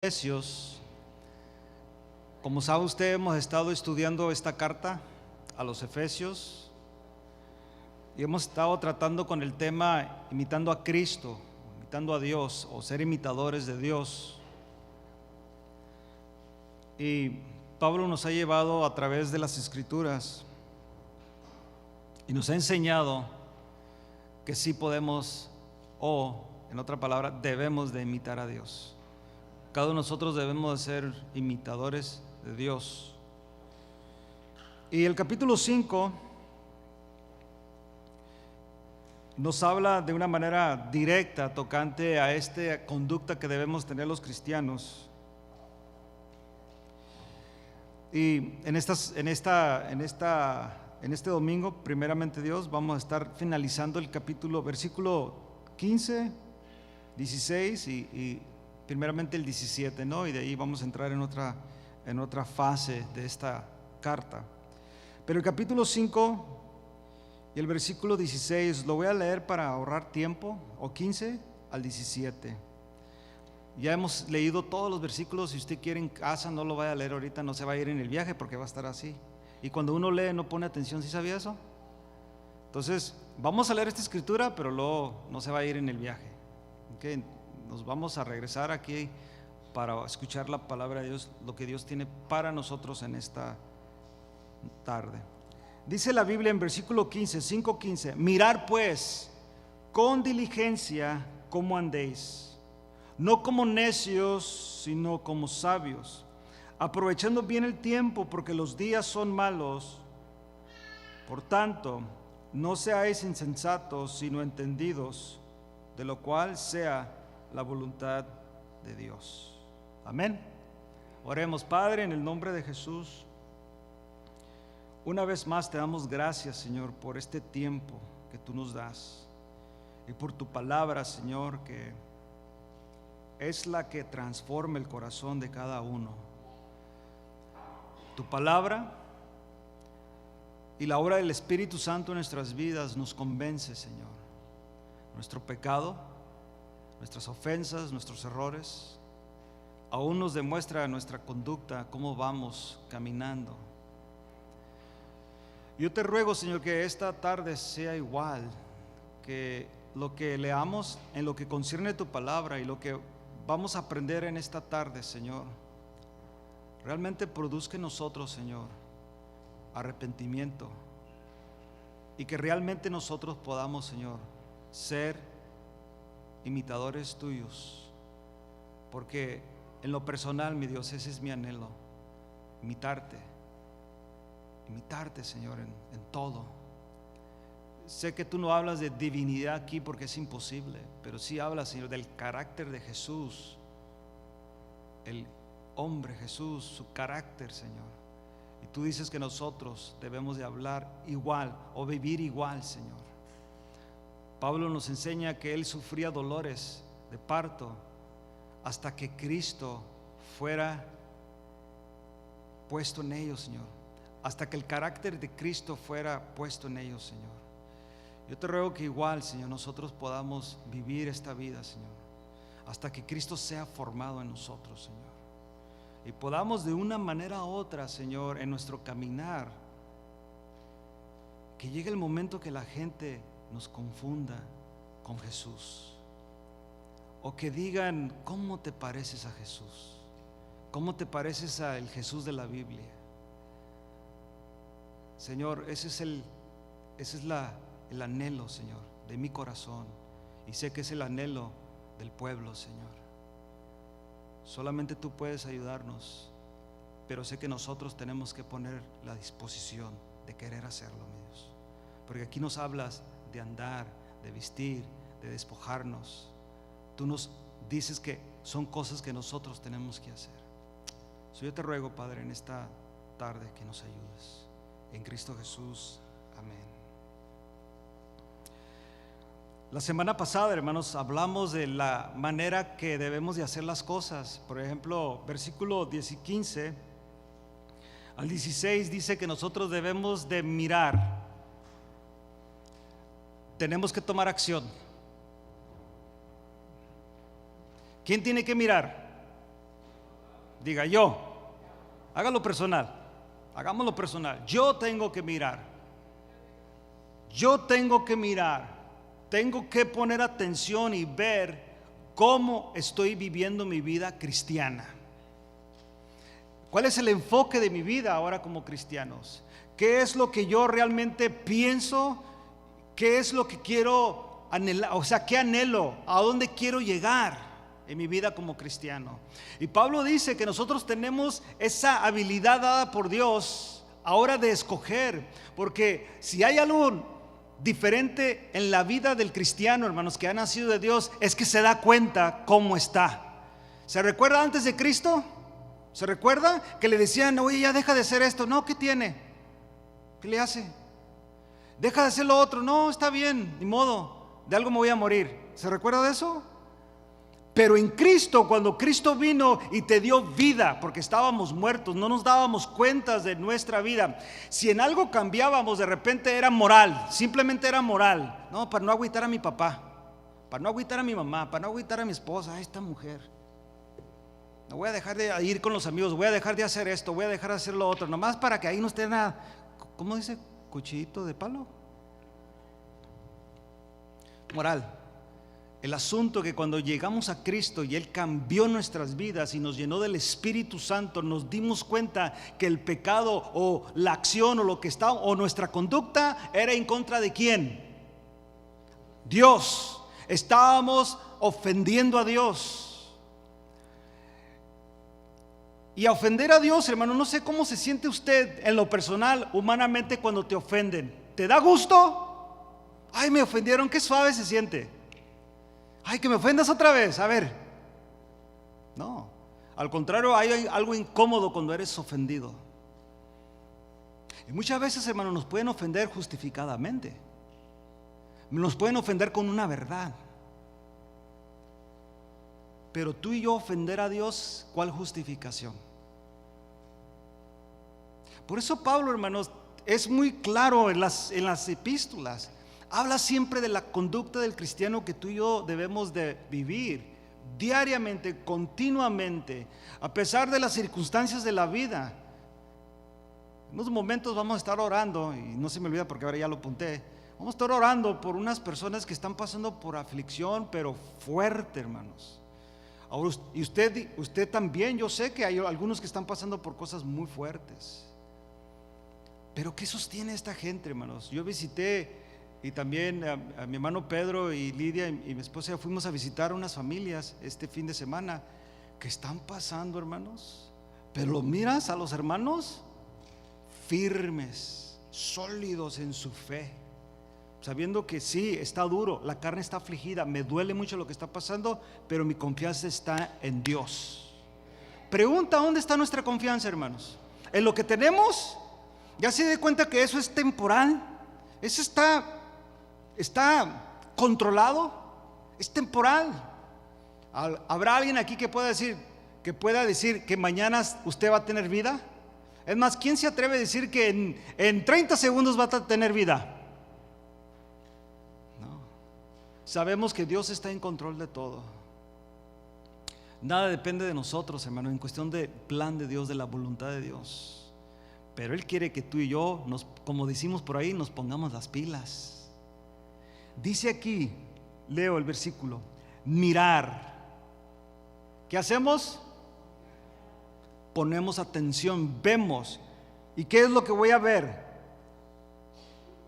Efesios. Como sabe usted, hemos estado estudiando esta carta a los Efesios y hemos estado tratando con el tema imitando a Cristo, imitando a Dios o ser imitadores de Dios. Y Pablo nos ha llevado a través de las Escrituras y nos ha enseñado que sí podemos, o en otra palabra, debemos de imitar a Dios. Cada uno de nosotros debemos de ser imitadores de Dios. Y el capítulo 5 nos habla de una manera directa tocante a esta conducta que debemos tener los cristianos. Y en este domingo, primeramente Dios, vamos a estar finalizando el capítulo, versículo 15, 16 y primeramente el 17, ¿no? Y de ahí vamos a entrar en otra fase de esta carta. Pero el capítulo 5 y el versículo 16 lo voy a leer para ahorrar tiempo, o 15 al 17. Ya hemos leído todos los versículos. Si usted quiere en casa, no lo vaya a leer ahorita, no se va a ir en el viaje porque va a estar así. Y cuando uno lee no pone atención. ¿Sí sabía eso? Entonces vamos a leer esta escritura, pero luego no se va a ir en el viaje. ¿Okay? Nos vamos a regresar aquí para escuchar la palabra de Dios, lo que Dios tiene para nosotros en esta tarde. Dice la Biblia en versículo 15, 5:15: mirad pues con diligencia cómo andéis, no como necios, sino como sabios, aprovechando bien el tiempo, porque los días son malos. Por tanto, no seáis insensatos, sino entendidos de lo cual sea la voluntad de Dios. Amén. Oremos. Padre, en el nombre de Jesús, una vez más te damos gracias, Señor, por este tiempo que tú nos das y por tu palabra, Señor, que es la que transforma el corazón de cada uno. Tu palabra y la obra del Espíritu Santo en nuestras vidas nos convence, Señor. Nuestro pecado, nuestras ofensas, nuestros errores, aún nos demuestra nuestra conducta, cómo vamos caminando. Yo te ruego, Señor, que esta tarde sea igual, que lo que leamos en lo que concierne tu palabra y lo que vamos a aprender en esta tarde, Señor, realmente produzca en nosotros, Señor, arrepentimiento, y que realmente nosotros podamos, Señor, ser imitadores tuyos, porque en lo personal, mi Dios, ese es mi anhelo, imitarte, Señor, en todo. Sé que tú no hablas de divinidad aquí porque es imposible, pero sí hablas, Señor, del carácter de Jesús, el hombre Jesús, su carácter, Señor. Y tú dices que nosotros debemos de hablar igual o vivir igual, Señor. Pablo nos enseña que él sufría dolores de parto hasta que Cristo fuera puesto en ellos, Señor, hasta que el carácter de Cristo fuera puesto en ellos, Señor. Yo te ruego que igual, Señor, nosotros podamos vivir esta vida, Señor, hasta que Cristo sea formado en nosotros, Señor, y podamos de una manera u otra, Señor, en nuestro caminar, que llegue el momento que la gente nos confunda con Jesús, o que digan: ¿cómo te pareces a Jesús? ¿Cómo te pareces al Jesús de la Biblia? Señor, ese es el anhelo, Señor, de mi corazón, y sé que es el anhelo del pueblo, Señor. Solamente tú puedes ayudarnos, pero sé que nosotros tenemos que poner la disposición de querer hacerlo, mi Dios, porque aquí nos hablas de andar, de vestir, de despojarnos. Tú nos dices que son cosas que nosotros tenemos que hacer. Yo te ruego, Padre, en esta tarde que nos ayudes. En Cristo Jesús, amén. La semana pasada, hermanos, hablamos de la manera que debemos de hacer las cosas. Por ejemplo, versículo 10 y 15 al 16 dice que nosotros debemos de mirar. Tenemos que tomar acción. ¿Quién tiene que mirar? Diga yo. Hágalo personal. Hagámoslo personal. Yo tengo que mirar. Yo tengo que mirar. Tengo que poner atención y ver cómo estoy viviendo mi vida cristiana. ¿Cuál es el enfoque de mi vida ahora como cristianos? ¿Qué es lo que yo realmente pienso? ¿Qué es lo que quiero anhelar? O sea, ¿qué anhelo? ¿A dónde quiero llegar en mi vida como cristiano? Y Pablo dice que nosotros tenemos esa habilidad dada por Dios ahora de escoger, porque si hay algo diferente en la vida del cristiano, hermanos, que ha nacido de Dios, es que se da cuenta cómo está. ¿Se recuerda antes de Cristo? ¿Se recuerda que le decían, oye, ya deja de hacer esto? No, ¿qué tiene? ¿Qué le hace? Deja de hacer lo otro. No, está bien, ni modo, de algo me voy a morir. ¿Se recuerda de eso? Pero en Cristo, cuando Cristo vino y te dio vida, porque estábamos muertos, no nos dábamos cuenta de nuestra vida. Si en algo cambiábamos, de repente era moral, simplemente era moral. No, para no agüitar a mi papá, para no agüitar a mi mamá, para no agüitar a mi esposa, a esta mujer. No voy a dejar de ir con los amigos, voy a dejar de hacer esto, voy a dejar de hacer lo otro, nomás para que ahí no esté nada. ¿Cómo dice? Cuchillito de palo. Moral. El asunto que cuando llegamos a Cristo y Él cambió nuestras vidas y nos llenó del Espíritu Santo, nos dimos cuenta que el pecado o la acción o lo que está o nuestra conducta era en contra de ¿quién? Dios. Estábamos ofendiendo a Dios. Y a ofender a Dios, hermano, no sé cómo se siente usted en lo personal, humanamente, cuando te ofenden. ¿Te da gusto? Ay, me ofendieron, qué suave se siente. Ay, que me ofendas otra vez, a ver. No, al contrario, hay algo incómodo cuando eres ofendido. Y muchas veces, hermano, nos pueden ofender justificadamente. Nos pueden ofender con una verdad. Pero tú y yo ofender a Dios, ¿cuál justificación? Por eso Pablo, hermanos, es muy claro en las epístolas. Habla siempre de la conducta del cristiano que tú y yo debemos de vivir diariamente, continuamente, a pesar de las circunstancias de la vida. En unos momentos vamos a estar orando, y no se me olvida porque ahora ya lo apunté. Vamos a estar orando por unas personas que están pasando por aflicción, pero fuerte, hermanos. Ahora, y usted también, yo sé que hay algunos que están pasando por cosas muy fuertes. Pero ¿qué sostiene esta gente, hermanos? Yo visité, y también a mi hermano Pedro y Lidia y mi esposa fuimos a visitar unas familias este fin de semana que están pasando, hermanos. Pero lo miras a los hermanos firmes, sólidos en su fe, sabiendo que sí, está duro, la carne está afligida, me duele mucho lo que está pasando, pero mi confianza está en Dios. Pregunta, ¿dónde está nuestra confianza, hermanos? ¿En lo que tenemos? ¿Ya se da cuenta que eso es temporal? Eso está controlado, es temporal. ¿Habrá alguien aquí que pueda decir que mañana usted va a tener vida? Es más, ¿quién se atreve a decir que en 30 segundos va a tener vida? No. Sabemos que Dios está en control de todo. Nada depende de nosotros, hermano, en cuestión del plan de Dios, de la voluntad de Dios. Pero Él quiere que tú y yo, como decimos por ahí, nos pongamos las pilas. Dice aquí, leo el versículo, mirar. ¿Qué hacemos? Ponemos atención, vemos. ¿Y qué es lo que voy a ver?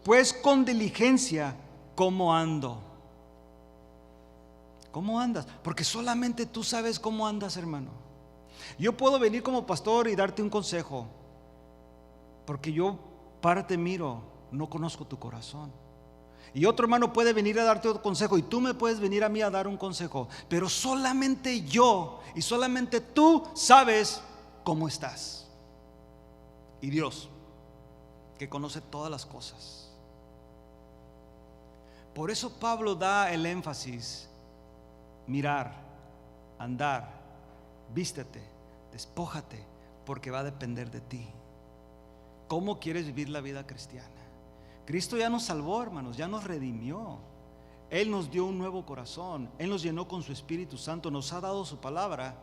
Pues con diligencia, ¿cómo ando? ¿Cómo andas? Porque solamente tú sabes cómo andas, hermano. Yo puedo venir como pastor y darte un consejo, porque yo te miro, no conozco tu corazón. Y otro hermano puede venir a darte otro consejo, y tú me puedes venir a mí a dar un consejo, pero solamente yo y solamente tú sabes cómo estás. Y Dios, que conoce todas las cosas. Por eso Pablo da el énfasis: mirar, andar, vístete, despójate, porque va a depender de ti. ¿Cómo quieres vivir la vida cristiana? Cristo ya nos salvó, hermanos, ya nos redimió. Él nos dio un nuevo corazón, Él nos llenó con su Espíritu Santo, nos ha dado su palabra.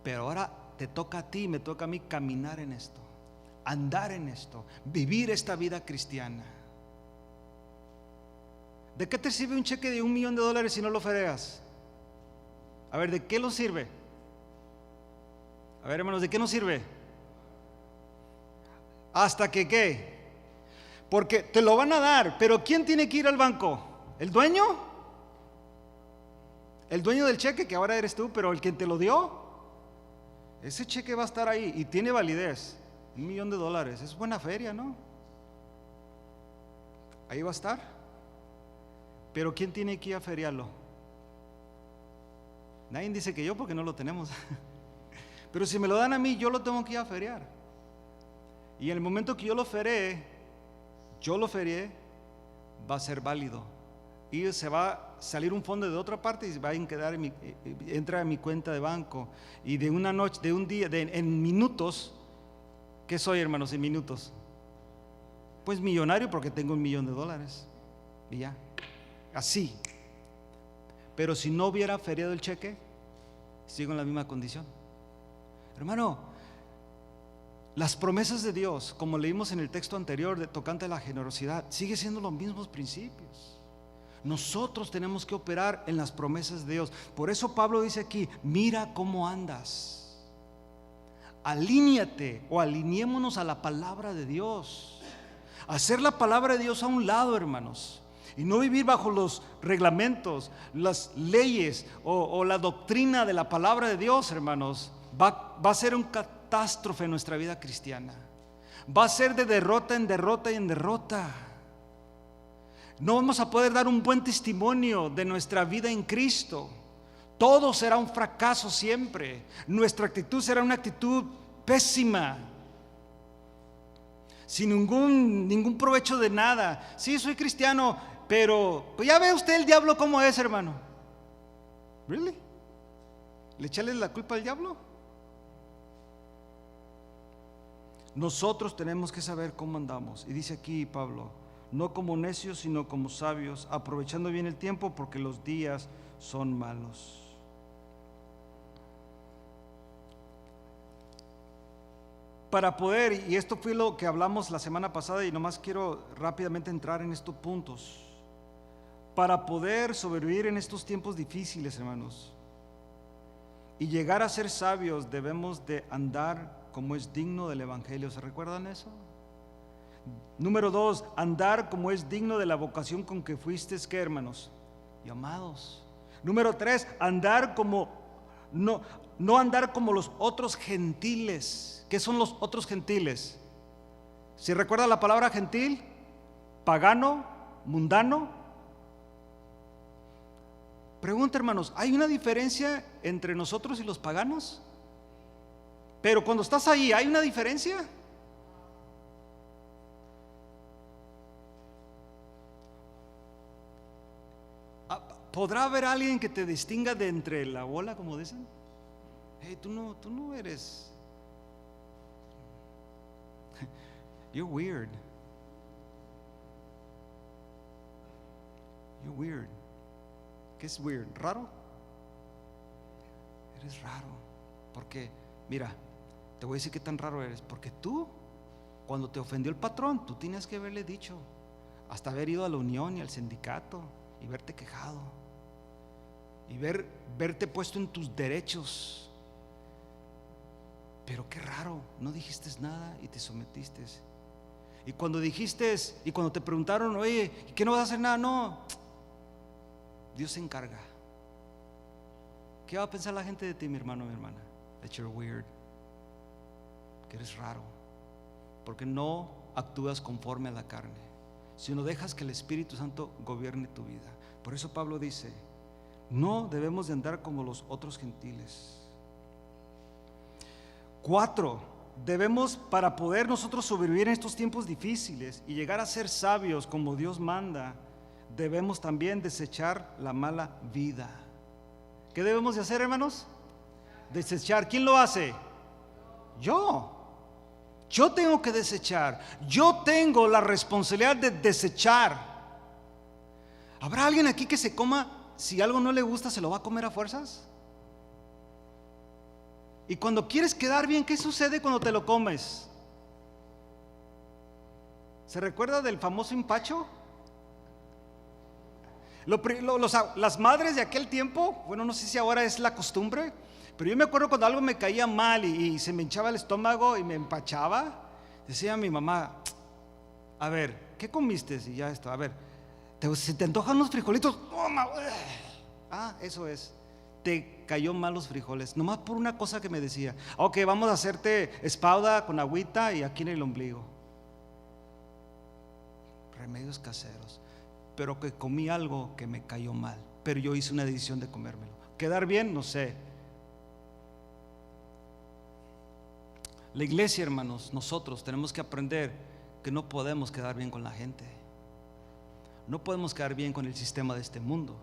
Pero ahora te toca a ti, me toca a mí caminar en esto, andar en esto, vivir esta vida cristiana. ¿De qué te sirve un cheque de $1 millón si no lo fereas? A ver, ¿de qué lo sirve? A ver, hermanos, ¿de qué nos sirve? ¿Hasta que qué? Porque te lo van a dar, pero ¿quién tiene que ir al banco? ¿El dueño? El dueño del cheque, que ahora eres tú, pero el que te lo dio. Ese cheque va a estar ahí y tiene validez. $1 millón, es buena feria, ¿no? Ahí va a estar. Pero ¿quién tiene que ir a feriarlo? Nadie dice que yo, porque no lo tenemos. Pero si me lo dan a mí, yo lo tengo que ir a feriar. Y en el momento que yo lo ferié, va a ser válido. Y se va a salir un fondo de otra parte y va a quedar entra en mi cuenta de banco. Y de una noche, de un día, en minutos, ¿qué soy, hermanos, en minutos? Pues millonario, porque tengo $1 millón. Y ya, así. Pero si no hubiera feriado el cheque, sigo en la misma condición. Hermano, las promesas de Dios, como leímos en el texto anterior tocante a la generosidad, sigue siendo los mismos principios. Nosotros tenemos que operar en las promesas de Dios. Por eso Pablo dice aquí: mira cómo andas. Alíñate o alineémonos a la palabra de Dios. Hacer la palabra de Dios a un lado, hermanos, y no vivir bajo los reglamentos, las leyes o la doctrina de la palabra de Dios, hermanos. Va a ser un catástrofe en nuestra vida cristiana. Va a ser de derrota en derrota y en derrota. No vamos a poder dar un buen testimonio de nuestra vida en Cristo. Todo será un fracaso siempre. Nuestra actitud será una actitud pésima, sin ningún provecho de nada. Sí, soy cristiano, pero pues ya ve usted el diablo cómo es, hermano. ¿Really? ¿Le echarle la culpa al diablo? Nosotros tenemos que saber cómo andamos. Y dice aquí Pablo: no como necios, sino como sabios, aprovechando bien el tiempo, porque los días son malos. Para poder, y esto fue lo que hablamos la semana pasada, y nomás quiero rápidamente entrar en estos puntos. Para poder sobrevivir en estos tiempos difíciles, hermanos, y llegar a ser sabios, debemos de andar como es digno del evangelio. ¿Se recuerdan eso? Número 2, andar como es digno de la vocación con que fuiste, ¿qué, hermanos? Llamados. Número 3, andar como no andar como los otros gentiles. ¿Qué son los otros gentiles? ¿Se recuerda la palabra gentil? Pagano, mundano. Pregunta, hermanos, ¿hay una diferencia entre nosotros y los paganos? Pero cuando estás ahí, ¿hay una diferencia? ¿Podrá haber alguien que te distinga de entre la bola, como dicen? Hey, tú no eres. You're weird. You're weird. ¿Qué es weird? ¿Raro? Eres raro. Porque, mira, te voy a decir qué tan raro eres. Porque tú, cuando te ofendió el patrón, tú tienes que haberle dicho, hasta haber ido a la unión y al sindicato y verte quejado y verte puesto en tus derechos. Pero qué raro, no dijiste nada y te sometiste. Y cuando dijiste, y cuando te preguntaron, oye, ¿qué no vas a hacer nada? No, Dios se encarga. ¿Qué va a pensar la gente de ti, mi hermano, mi hermana? That you're weird, que eres raro, porque no actúas conforme a la carne, sino dejas que el Espíritu Santo gobierne tu vida. Por eso Pablo dice: no debemos de andar como los otros gentiles. 4, debemos, para poder nosotros sobrevivir en estos tiempos difíciles y llegar a ser sabios como Dios manda, debemos también desechar la mala vida. ¿Qué debemos de hacer, hermanos? Desechar. ¿Quién lo hace? Yo tengo que desechar. Yo tengo la responsabilidad de desechar. ¿Habrá alguien aquí que se coma, si algo no le gusta, se lo va a comer a fuerzas? Y cuando quieres quedar bien, ¿qué sucede cuando te lo comes? ¿Se recuerda del famoso empacho? Las madres de aquel tiempo, bueno, no sé si ahora es la costumbre, pero yo me acuerdo cuando algo me caía mal y se me hinchaba el estómago y me empachaba, decía mi mamá: a ver, ¿qué comiste? Y ya esto, a ver, ¿se te antojan unos frijolitos? Toma. Eso es, te cayó mal los frijoles, nomás por una cosa que me decía. Ok, vamos a hacerte espalda con agüita y aquí en el ombligo. Remedios caseros. Pero que comí algo que me cayó mal, pero yo hice una decisión de comérmelo. ¿Quedar bien? No sé. La iglesia, hermanos, nosotros tenemos que aprender que no podemos quedar bien con la gente. No podemos quedar bien con el sistema de este mundo.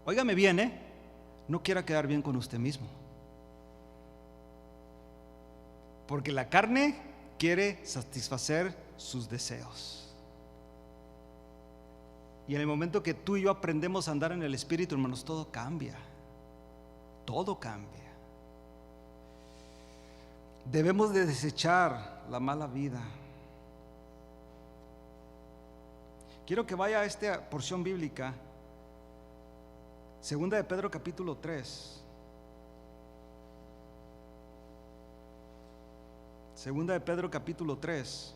Óigame bien, no quiera quedar bien con usted mismo, porque la carne quiere satisfacer sus deseos. Y en el momento que tú y yo aprendemos a andar en el Espíritu, hermanos, todo cambia. Todo cambia. Debemos de desechar la mala vida. Quiero que vaya a esta porción bíblica, Segunda de Pedro capítulo 3. Segunda de Pedro capítulo 3.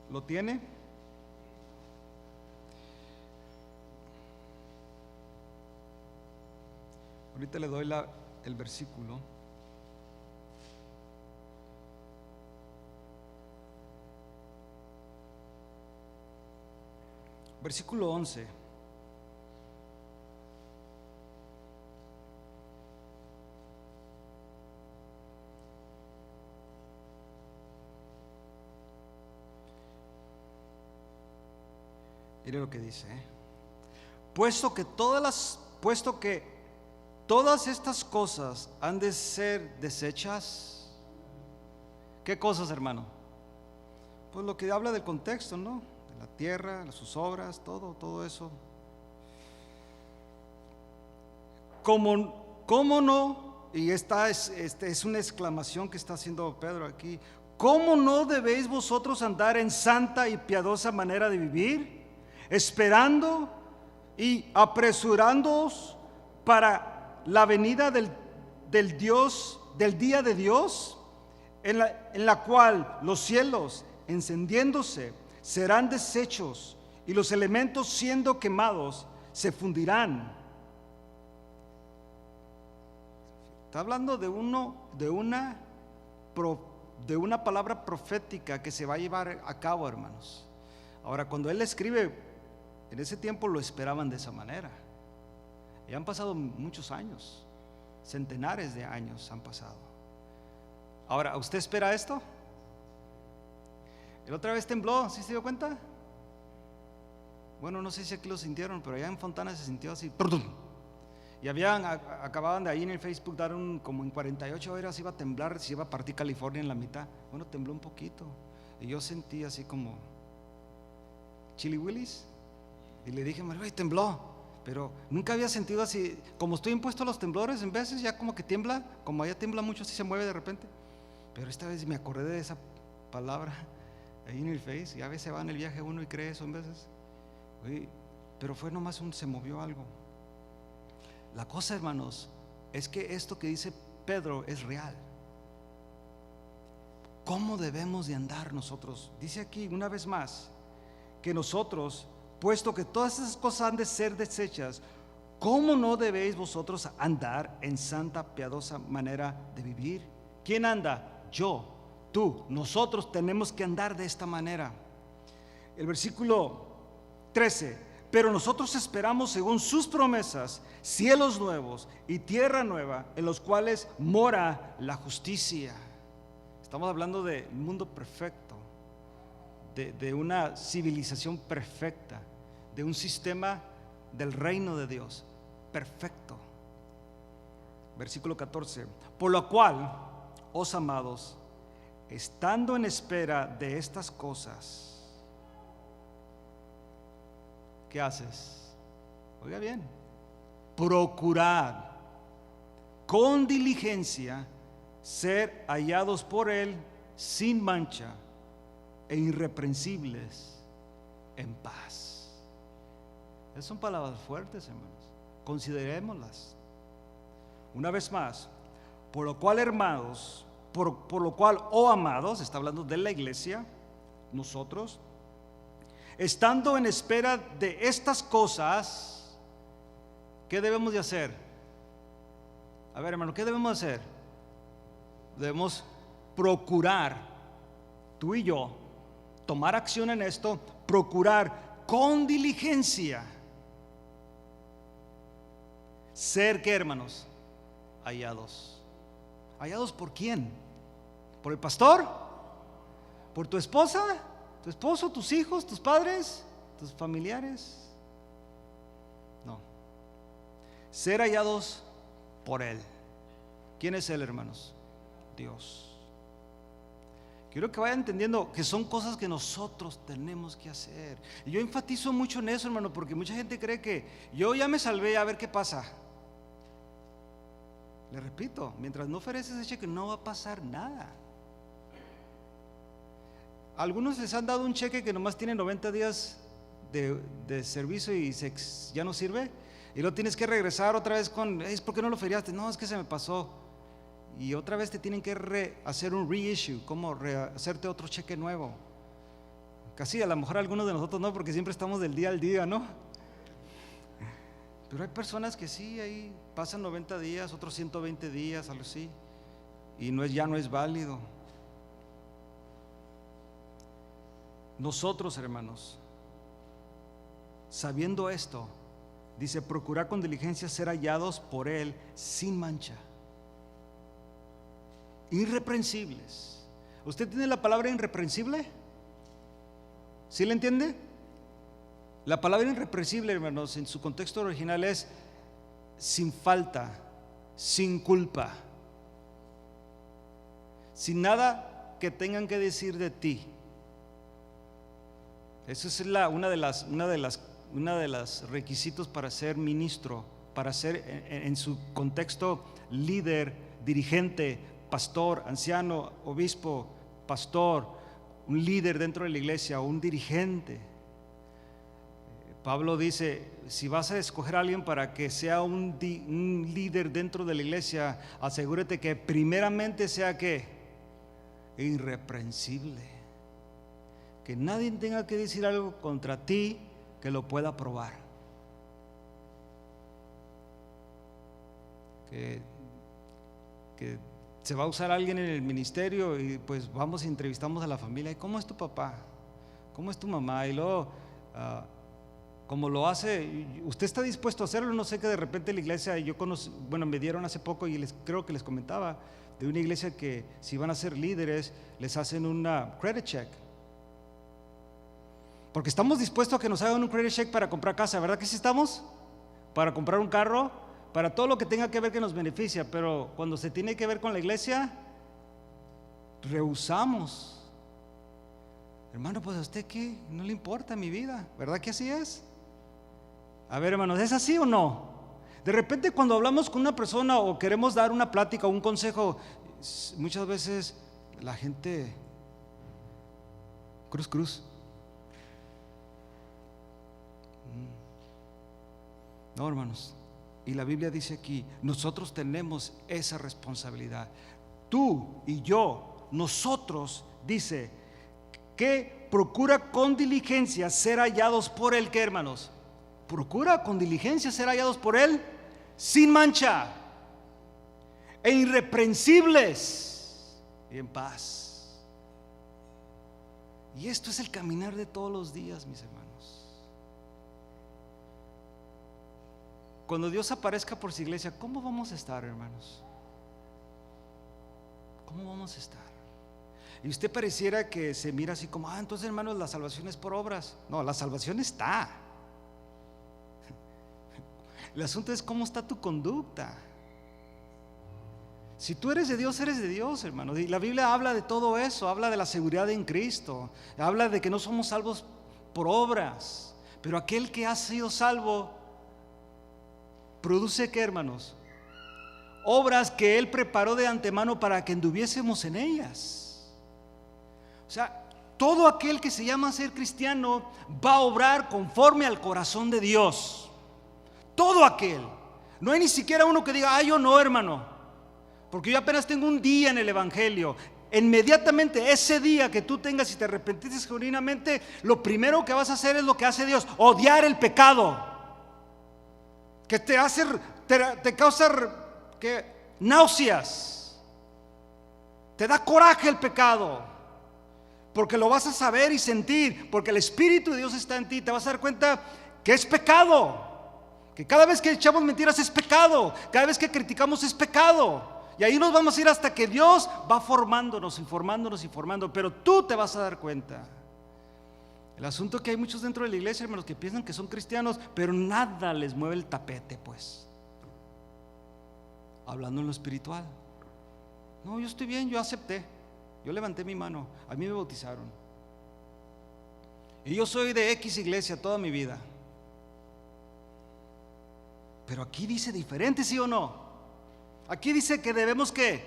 ¿Lo tiene? Ahorita le doy el versículo. Versículo 11. Mire lo que dice, puesto que todas estas cosas han de ser desechas. ¿Qué cosas, hermano? Pues lo que habla del contexto, ¿no? De la tierra, sus obras, todo eso. ¿Cómo no? Y esta es una exclamación que está haciendo Pedro aquí. ¿Cómo no debéis vosotros andar en santa y piadosa manera de vivir, esperando y apresurándoos para la venida del día de Dios, en la cual los cielos, encendiéndose, serán deshechos y los elementos, siendo quemados, se fundirán? Está hablando de una palabra profética que se va a llevar a cabo, hermanos. Ahora, cuando él escribe, en ese tiempo lo esperaban de esa manera. Y han pasado muchos años, centenares de años han pasado. Ahora, ¿usted espera esto? ¿La otra vez tembló? ¿Sí se dio cuenta? Bueno, no sé si aquí lo sintieron, pero allá en Fontana se sintió así. Y acababan de ahí en el Facebook dar como en 48 horas iba a temblar, se iba a partir California en la mitad. Bueno, tembló un poquito. Y yo sentí así como Chili Willis. Y le dije, María, tembló. Pero nunca había sentido así. Como estoy impuesto a los temblores, en veces ya como que tiembla, como allá tiembla mucho, así se mueve de repente. Pero esta vez me acordé de esa palabra ahí en el Face. Y a veces va en el viaje uno y cree eso en veces. Pero fue nomás se movió algo. La cosa, hermanos, es que esto que dice Pedro es real. ¿Cómo debemos de andar nosotros? Dice aquí una vez más que nosotros, puesto que todas esas cosas han de ser desechas, ¿cómo no debéis vosotros andar en santa, piadosa manera de vivir? ¿Quién anda? Yo, tú, nosotros tenemos que andar de esta manera. El versículo 13. Pero nosotros esperamos, según sus promesas, cielos nuevos y tierra nueva, en los cuales mora la justicia. Estamos hablando de un mundo perfecto, de una civilización perfecta, de un sistema del reino de Dios perfecto. Versículo 14. Por lo cual, os amados, estando en espera de estas cosas, ¿qué haces? Oiga bien, procurad con diligencia ser hallados por Él sin mancha e irreprensibles en paz. Esas son palabras fuertes, hermanos. Considerémoslas. Una vez más, por lo cual, hermanos, por lo cual, oh amados, está hablando de la iglesia, nosotros, estando en espera de estas cosas, ¿qué debemos de hacer? A ver, hermano, ¿qué debemos de hacer? Debemos procurar, tú y yo, tomar acción en esto, procurar con diligencia ser, ¿qué, hermanos? Hallados. ¿Hallados por quién? ¿Por el pastor? ¿Por tu esposa? ¿Tu esposo? ¿Tus hijos? ¿Tus padres? ¿Tus familiares? No. Ser hallados por Él. ¿Quién es Él, hermanos? Dios. Quiero que vayan entendiendo que son cosas que nosotros tenemos que hacer. Y yo enfatizo mucho en eso, hermano, porque mucha gente cree que yo ya me salvé, a ver qué pasa. Le repito, mientras no ofreces ese cheque no va a pasar nada. Algunos les han dado un cheque que nomás tiene 90 días de servicio y ya no sirve, y lo tienes que regresar otra vez con, ¿por qué no lo feriaste? No, es que se me pasó. Y otra vez te tienen que hacer un reissue, como hacerte otro cheque nuevo. Casi a lo mejor algunos de nosotros no, porque siempre estamos del día al día, ¿no? Pero hay personas que sí, ahí pasan 90 días, otros 120 días, algo así, y ya no es válido. Nosotros, hermanos, sabiendo esto, dice, procurad con diligencia ser hallados por Él sin mancha, irreprensibles. ¿Usted tiene la palabra irreprensible? ¿Sí le entiende? La palabra irreprensible, hermanos, en su contexto original es sin falta, sin culpa, sin nada que tengan que decir de ti. Eso es una de las requisitos para ser ministro, para ser en su contexto líder, dirigente, pastor, anciano, obispo, pastor, un líder dentro de la iglesia, un dirigente. Pablo dice, si vas a escoger a alguien para que sea un líder dentro de la iglesia, asegúrate que primeramente sea ¿qué? Irreprensible. Que nadie tenga que decir algo contra ti que lo pueda probar. Que se va a usar alguien en el ministerio y pues vamos y entrevistamos a la familia. ¿Y cómo es tu papá? ¿Cómo es tu mamá? Y luego, como lo hace, ¿usted está dispuesto a hacerlo? No sé, que de repente la iglesia, me dieron hace poco y creo que les comentaba de una iglesia que si van a ser líderes les hacen una credit check. Porque estamos dispuestos a que nos hagan un credit check para comprar casa, ¿verdad que sí estamos? Para comprar un carro, para todo lo que tenga que ver que nos beneficia, pero cuando se tiene que ver con la iglesia, rehusamos. Hermano, pues a usted qué, no le importa mi vida, ¿verdad que así es? A ver, hermanos, ¿es así o no? De repente cuando hablamos con una persona o queremos dar una plática o un consejo, muchas veces la gente, cruz. No, hermanos, y la Biblia dice aquí, nosotros tenemos esa responsabilidad. Tú y yo, nosotros, dice, que procura con diligencia ser hallados por Él. ¿Qué, hermanos? Procura con diligencia ser hallados por Él sin mancha e irreprensibles y en paz. Y esto es el caminar de todos los días, mis hermanos. Cuando Dios aparezca por su iglesia, ¿cómo vamos a estar, hermanos? ¿Cómo vamos a estar? Y usted pareciera que se mira así como, entonces, hermanos, la salvación es por obras. No, la salvación está. El asunto es cómo está tu conducta. Si tú eres de Dios, hermano. Y la Biblia habla de todo eso, habla de la seguridad en Cristo, habla de que no somos salvos por obras. Pero aquel que ha sido salvo produce, ¿qué, hermanos? Obras que Él preparó de antemano para que anduviésemos en ellas. O sea, todo aquel que se llama ser cristiano va a obrar conforme al corazón de Dios. Todo aquel. No hay ni siquiera uno que diga, yo no, hermano, porque yo apenas tengo un día en el evangelio. Inmediatamente ese día que tú tengas y te arrepentiste genuinamente, lo primero que vas a hacer es lo que hace Dios: odiar el pecado, que te causa náuseas, te da coraje el pecado, porque lo vas a saber y sentir, porque el Espíritu de Dios está en ti. Te vas a dar cuenta que es pecado, que cada vez que echamos mentiras es pecado, cada vez que criticamos es pecado. Y ahí nos vamos a ir hasta que Dios va formándonos, formando. Pero tú te vas a dar cuenta. El asunto es que hay muchos dentro de la iglesia, hermanos, que piensan que son cristianos, pero nada les mueve el tapete, pues. Hablando en lo espiritual. No, yo estoy bien, yo acepté. Yo levanté mi mano, a mí me bautizaron. Y yo soy de X iglesia toda mi vida. Pero aquí dice diferente, ¿sí o no? Aquí dice que debemos ¿qué?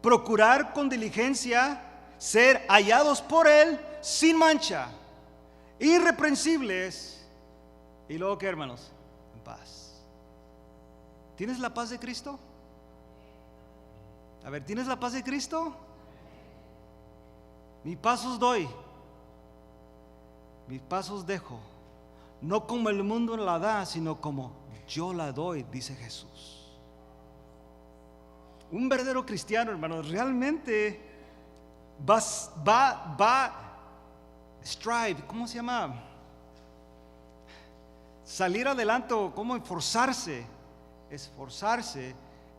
Procurar con diligencia ser hallados por Él sin mancha, irreprensibles. Y luego ¿qué, hermanos? En paz. ¿Tienes la paz de Cristo? A ver, ¿tienes la paz de Cristo? Mi paz os doy, mis paz os dejo, no como el mundo la da, sino como yo la doy, dice Jesús. Un verdadero cristiano, hermanos, realmente va strive, ¿cómo se llama? Salir adelante, o cómo esforzarse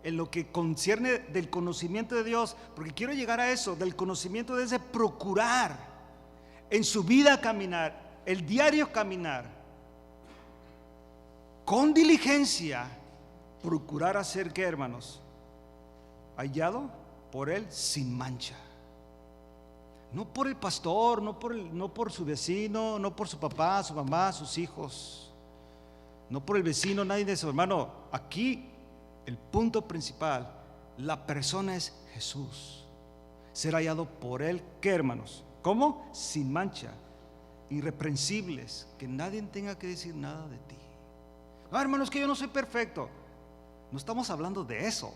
en lo que concierne del conocimiento de Dios, porque quiero llegar a eso, del conocimiento de ese, procurar en su vida caminar, el diario caminar, con diligencia, procurar hacer ¿qué, hermanos? Hallado por Él sin mancha. No por el pastor, no por su vecino, no por su papá, su mamá, sus hijos, no por el vecino, nadie de eso, hermano. Aquí el punto principal, la persona es Jesús. Ser hallado por Él, ¿qué, hermanos? ¿Cómo? Sin mancha, irreprensibles, que nadie tenga que decir nada de ti. Hermanos, que yo no soy perfecto. No estamos hablando de eso.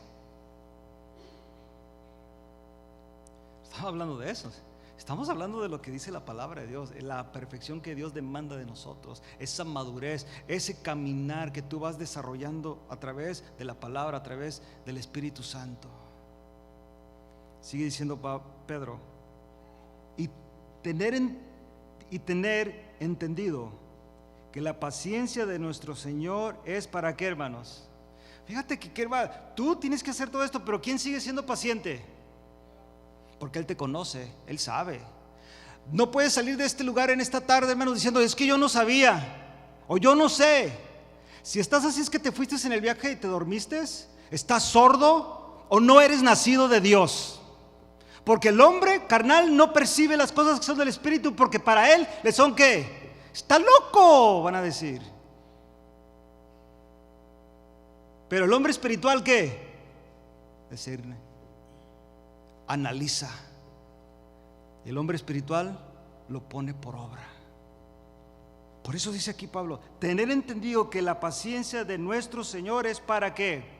Estamos hablando de eso. Estamos hablando de lo que dice la palabra de Dios, la perfección que Dios demanda de nosotros, esa madurez, ese caminar que tú vas desarrollando a través de la palabra, a través del Espíritu Santo. Sigue diciendo Pedro, y tener entendido que la paciencia de nuestro Señor es para qué, hermanos. Fíjate que tú tienes que hacer todo esto, pero ¿quién sigue siendo paciente? Porque Él te conoce, Él sabe. No puedes salir de este lugar en esta tarde, hermanos, diciendo: es que yo no sabía, o yo no sé. Si estás así, es que te fuiste en el viaje y te dormiste, estás sordo, o no eres nacido de Dios. Porque el hombre carnal no percibe las cosas que son del Espíritu, porque para él le son ¿qué? Está loco, van a decir. Pero el hombre espiritual ¿qué? Discierne, analiza. El hombre espiritual lo pone por obra. Por eso dice aquí Pablo: tener entendido que la paciencia de nuestro Señor es para qué.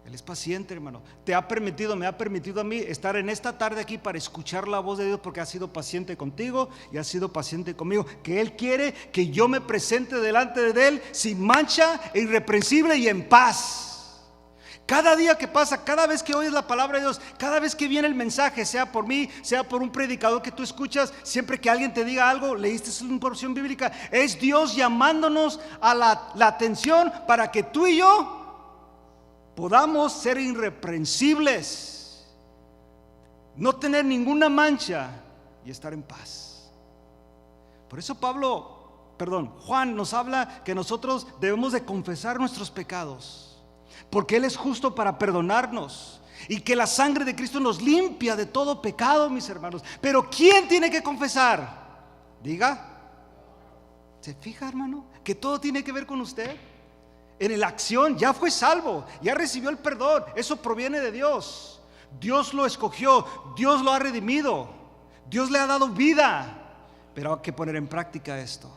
Él es paciente, hermano. Me ha permitido a mí estar en esta tarde aquí para escuchar la voz de Dios, porque ha sido paciente contigo y ha sido paciente conmigo. Que Él quiere que yo me presente delante de Él sin mancha, irreprensible y en paz. Cada día que pasa, cada vez que oyes la palabra de Dios, cada vez que viene el mensaje, sea por mí, sea por un predicador que tú escuchas, siempre que alguien te diga algo, leíste una porción bíblica, es Dios llamándonos a la atención para que tú y yo podamos ser irreprensibles, no tener ninguna mancha y estar en paz. Por eso Juan nos habla que nosotros debemos de confesar nuestros pecados, porque Él es justo para perdonarnos, y que la sangre de Cristo nos limpia de todo pecado, mis hermanos. Pero ¿quién tiene que confesar? Diga. ¿Se fija, hermano? Que todo tiene que ver con usted. En la acción ya fue salvo, ya recibió el perdón. Eso proviene de Dios. Dios lo escogió, Dios lo ha redimido, Dios le ha dado vida. Pero hay que poner en práctica esto.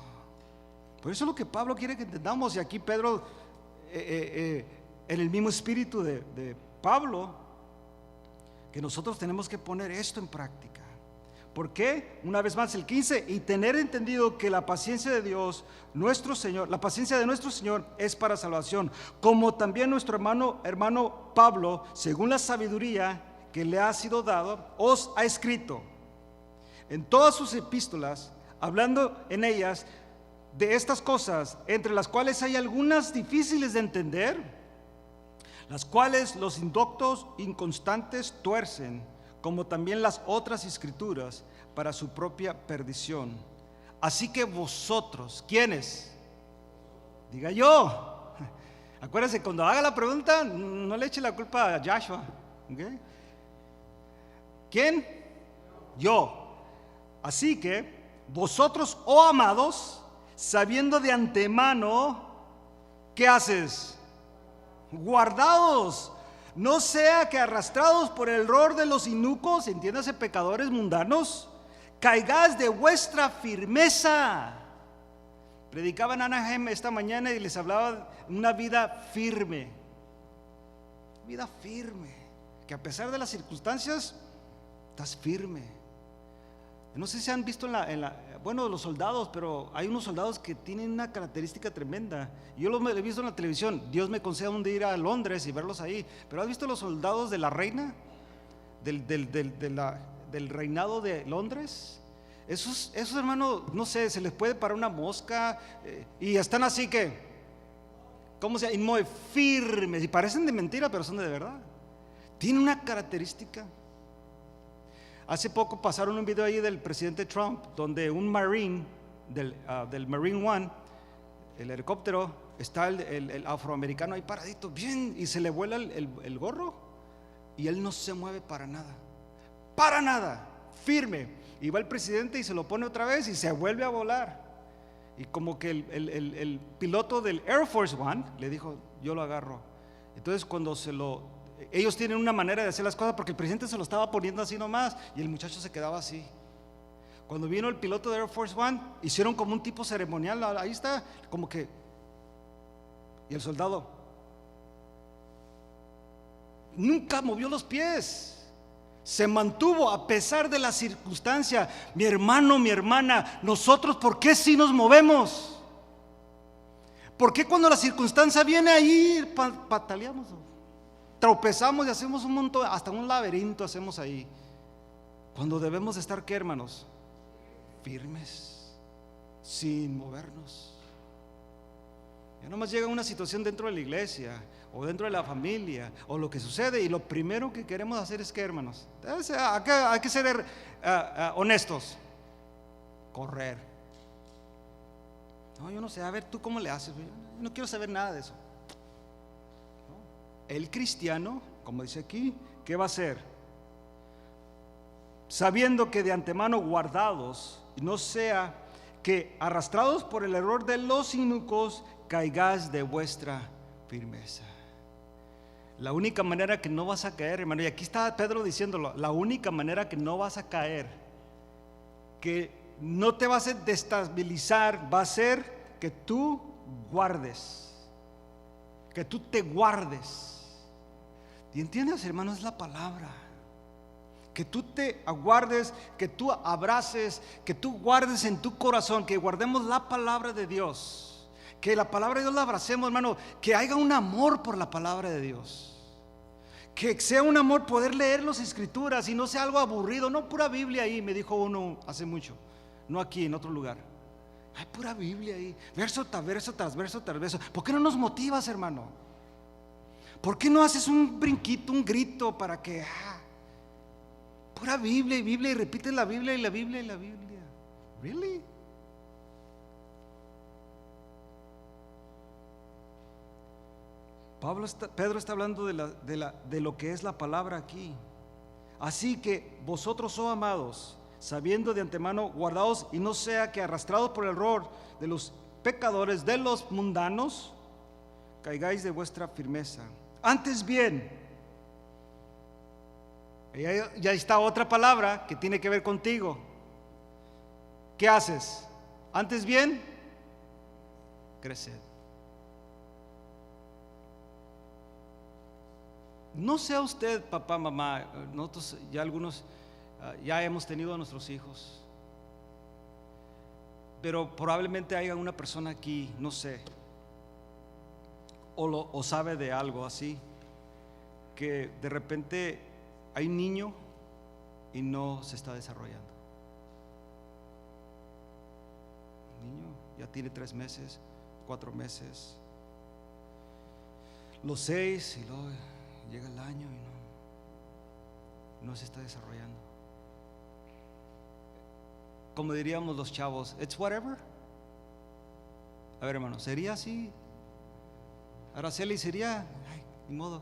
Por eso es lo que Pablo quiere que entendamos. Y aquí Pedro, en el mismo espíritu de Pablo, que nosotros tenemos que poner esto en práctica. ¿Por qué? Una vez más el 15, y tener entendido que la paciencia de Dios, nuestro Señor, la paciencia de nuestro Señor es para salvación, como también nuestro hermano Pablo, según la sabiduría que le ha sido dado, os ha escrito en todas sus epístolas, hablando en ellas de estas cosas, entre las cuales hay algunas difíciles de entender, las cuales los indoctos inconstantes tuercen, como también las otras escrituras, para su propia perdición. Así que vosotros, ¿quiénes? Diga yo. Acuérdense, cuando haga la pregunta, no le eche la culpa a Joshua. ¿Okay? ¿Quién? Yo. Así que vosotros, oh amados, sabiendo de antemano, ¿qué haces? Guardaos. No sea que arrastrados por el error de los inicuos, entiéndase, pecadores mundanos, caigáis de vuestra firmeza. Predicaba en Anaheim esta mañana y les hablaba de una vida firme. Vida firme, que a pesar de las circunstancias, estás firme. No sé si han visto bueno, los soldados, pero hay unos soldados que tienen una característica tremenda. Yo los he visto en la televisión. Dios me conceda un día ir a Londres y verlos ahí. Pero ¿has visto los soldados de la reina? Del reinado de Londres. Esos hermanos, no sé, se les puede parar una mosca y están así que, ¿cómo se llama? Muy firmes. Y parecen de mentira, pero son de verdad. Tienen una característica. Hace poco pasaron un video ahí del presidente Trump, donde un Marine del Marine One, el helicóptero, está el afroamericano ahí paradito, bien, y se le vuela el gorro, y él no se mueve para nada, firme. Y va el presidente y se lo pone otra vez y se vuelve a volar. Y como que el piloto del Air Force One le dijo, yo lo agarro. Entonces cuando ellos tienen una manera de hacer las cosas, porque el presidente se lo estaba poniendo así nomás y el muchacho se quedaba así. Cuando vino el piloto de Air Force One, hicieron como un tipo ceremonial, ahí está, como que, y el soldado nunca movió los pies, se mantuvo a pesar de la circunstancia. Mi hermano, mi hermana, nosotros, ¿por qué si nos movemos? ¿Por qué cuando la circunstancia viene ahí pataleamos? Tropezamos y hacemos un montón, hasta un laberinto hacemos ahí. Cuando debemos estar, ¿qué, hermanos? Firmes, sin movernos. Ya nomás llega una situación dentro de la iglesia o dentro de la familia o lo que sucede, y lo primero que queremos hacer es, ¿qué, hermanos? Hay que ser honestos. Correr. No, yo no sé, a ver, ¿tú cómo le haces? Yo no quiero saber nada de eso. El cristiano, como dice aquí, ¿qué va a hacer? Sabiendo que de antemano guardados, no sea que arrastrados por el error de los inicuos, caigáis de vuestra firmeza. La única manera que no vas a caer, hermano, y aquí está Pedro diciéndolo, la única manera que no vas a caer, que no te vas a destabilizar, va a ser que tú guardes, que tú te guardes. ¿Y entiendes, hermano? Es la palabra. Que tú te aguardes, que tú abraces, que tú guardes en tu corazón, que guardemos la palabra de Dios, que la palabra de Dios la abracemos, hermano, que haya un amor por la palabra de Dios, que sea un amor poder leer las escrituras y no sea algo aburrido. No pura Biblia ahí, me dijo uno hace mucho, no aquí, en otro lugar. Hay pura Biblia ahí, verso tras verso tras verso tras verso. ¿Por qué no nos motivas, hermano? ¿Por qué no haces un brinquito, un grito para que pura Biblia y Biblia, y repites la Biblia y la Biblia y la Biblia? ¿Really? Pedro está hablando de lo que es la palabra aquí. Así que vosotros, oh amados, sabiendo de antemano, guardaos, y no sea que arrastrados por el error de los pecadores, de los mundanos, caigáis de vuestra firmeza. Antes bien, ya está otra palabra que tiene que ver contigo. ¿Qué haces? Antes bien, creced. No sea usted, papá, mamá, nosotros ya algunos ya hemos tenido a nuestros hijos, pero probablemente haya una persona aquí, no sé, o sabe de algo así, que de repente hay un niño y no se está desarrollando. El niño ya tiene 3 meses, 4 meses, los 6, y luego llega el año y no se está desarrollando. Como diríamos los chavos, it's whatever. A ver, hermano, ¿sería así? Araceli, ¿sería? Ay, ni modo.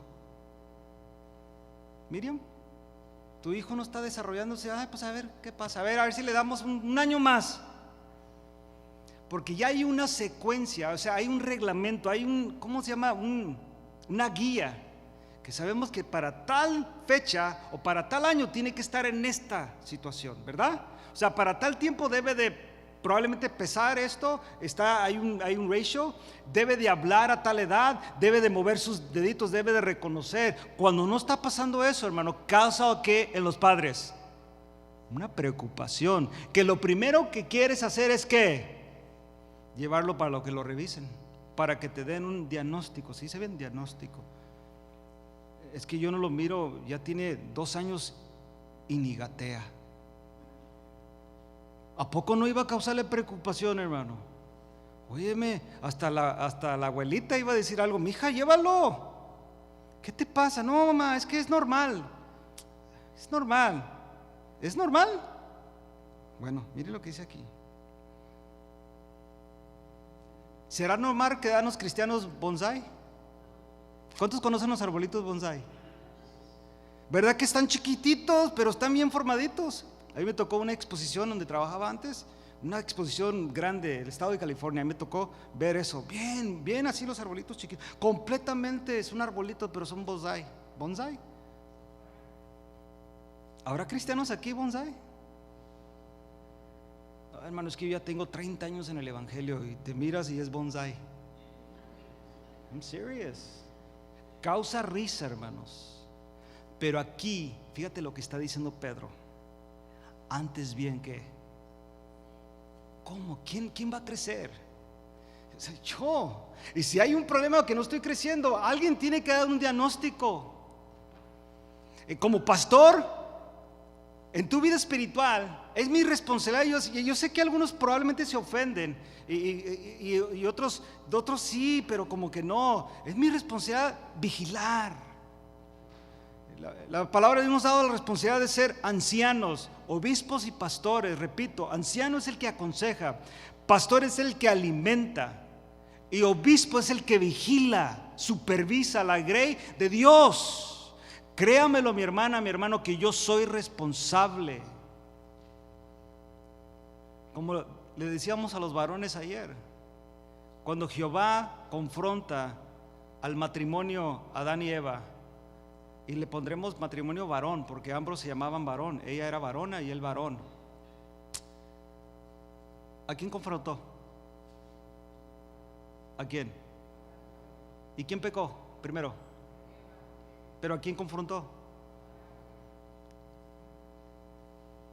Miriam, tu hijo no está desarrollándose. Ay, pues a ver qué pasa. A ver si le damos un año más. Porque ya hay una secuencia, o sea, hay un reglamento, hay un, ¿cómo se llama? Una guía, que sabemos que para tal fecha o para tal año tiene que estar en esta situación, ¿verdad? O sea, para tal tiempo debe de probablemente pesar esto, hay un ratio, debe de hablar a tal edad, debe de mover sus deditos, debe de reconocer. Cuando no está pasando eso, hermano, ¿causa qué en los padres? Una preocupación, que lo primero que quieres hacer es ¿qué? Llevarlo para lo que lo revisen, para que te den un diagnóstico. ¿Sí se ve un diagnóstico? Es que yo no lo miro, ya tiene 2 años y ni gatea. ¿A poco no iba a causarle preocupación, hermano? Óyeme, hasta la abuelita iba a decir algo: mija, llévalo. ¿Qué te pasa? No, mamá, es que es normal. Es normal. ¿Es normal? Bueno, mire lo que dice aquí. ¿Será normal quedarnos cristianos bonsai? ¿Cuántos conocen los arbolitos bonsai? ¿Verdad que están chiquititos, pero están bien formaditos? A mí me tocó una exposición donde trabajaba antes, una exposición grande del estado de California. A mí me tocó ver eso, bien así los arbolitos chiquitos. Completamente es un arbolito, pero son bonsai. ¿Bonsai? ¿Habrá cristianos aquí bonsai? No, hermano, es que yo ya tengo 30 años en el evangelio y te miras y es bonsai. I'm serious. Causa risa, hermanos. Pero aquí, fíjate lo que está diciendo Pedro. Antes bien que, ¿cómo? ¿Quién va a crecer? Yo. Y si hay un problema que no estoy creciendo, alguien tiene que dar un diagnóstico. Como pastor, en tu vida espiritual, es mi responsabilidad. Yo sé que algunos probablemente se ofenden y otros sí, pero como que no. Es mi responsabilidad vigilar. La palabra de Dios nos ha dado la responsabilidad de ser ancianos, obispos y pastores. Repito, anciano es el que aconseja, pastor es el que alimenta y obispo es el que vigila, supervisa la grey de Dios. Créamelo, mi hermana, mi hermano, que yo soy responsable. Como le decíamos a los varones ayer, cuando Jehová confronta al matrimonio Adán y Eva, y le pondremos matrimonio varón, porque ambos se llamaban varón. Ella era varona y él varón. ¿A quién confrontó? ¿A quién? ¿Y quién pecó primero? ¿Pero a quién confrontó?